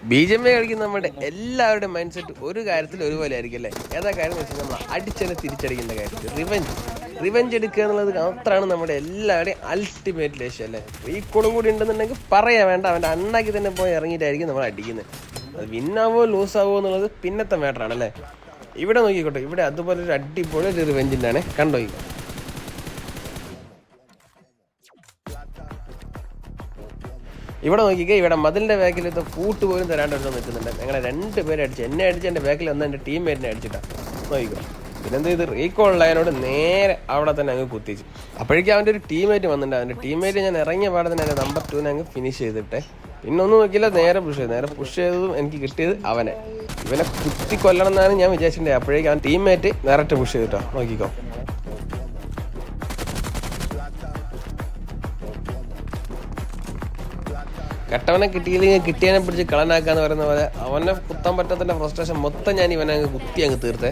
BGMI കളിക്കുന്ന നമ്മുടെ എല്ലാവരുടെയും മൈൻഡ് സെറ്റ് ഒരു കാര്യത്തിൽ ഒരുപോലെ ആയിരിക്കും അല്ലേ? ഏതാ കാര്യം എന്ന് വെച്ചാൽ നമ്മൾ അടിച്ചെന്നെ തിരിച്ചടിക്കേണ്ട കാര്യത്തിൽ റിവെഞ്ച് എടുക്കുക എന്നുള്ളത് മാത്രമാണ് നമ്മുടെ എല്ലാവരുടെയും അൾട്ടിമേറ്റ് ലക്ഷ്യം അല്ലേ? റീകോളും കൂടി ഉണ്ടെന്നുണ്ടെങ്കിൽ പറയാ വേണ്ട, അവൻ്റെ അണ്ണാക്കി തന്നെ പോയി ഇറങ്ങിയിട്ടായിരിക്കും നമ്മൾ അടിക്കുന്നത്. അത് വിന്നാവോ ലൂസാവോ എന്നുള്ളത് പിന്നത്തെ മാറ്ററാണ് അല്ലേ? ഇവിടെ നോക്കിക്കോട്ടെ, ഇവിടെ അതുപോലെ ഒരു അടിപൊളി ഒരു റിവെഞ്ചിൻ്റെ ആണ്, കണ്ടോയിക്കോ. ഇവിടെ നോക്കിക്കേ, ഇവിടെ മതിലിൻ്റെ ബാക്കിൽ ഇത് കൂട്ട് പോലും തരാണ്ട് നിൽക്കുന്നുണ്ട്. ഞങ്ങളെ 2 പേരെ അടിച്ചു, എന്നെ അടിച്ച് എൻ്റെ ബാക്കിൽ വന്ന് എൻ്റെ ടീംമേറ്റിനെ അടിച്ചിട്ടാണ്. നോക്കിക്കോ. പിന്നെന്താ ഇത് റീകോൾ ലൈനോട് നേരെ അവിടെ തന്നെ അങ്ങ് കുത്തിച്ചു. അപ്പോഴേക്കും അവൻ്റെ ഒരു ടീംമേറ്റ് വന്നിട്ടുണ്ട്. അവൻ്റെ ടീംമേറ്റ് ഞാൻ ഇറങ്ങിയ പാടെ തന്നെ എൻ്റെ നമ്പർ 2 അങ്ങ് ഫിനിഷ് ചെയ്തിട്ടെ. പിന്നെ ഒന്നും നോക്കിയില്ല, നേരെ പുഷ് ചെയ്തതും എനിക്ക് കിട്ടിയത് അവനെ. ഇവനെ കുത്തി കൊല്ലണം എന്നാണ് ഞാൻ വിചാരിച്ചിട്ടുണ്ടായത്. അപ്പോഴേക്കും അവൻ ടീംമേറ്റ് നേരിട്ട് പുഷ് ചെയ്തിട്ടോ. നോക്കിക്കോ. കെട്ടവനെ കിട്ടിയില്ലെങ്കിൽ കിട്ടിയവനെ പിടിച്ച് കളനാക്കാന്ന് പറയുന്ന പോലെ അവനെ കുത്താൻ പറ്റാത്തതിന്റെ ഫ്രസ്ട്രേഷൻ മൊത്തം ഞാൻ ഇവനെ അങ്ങ് കുത്തി അങ്ങ് തീർത്തേ.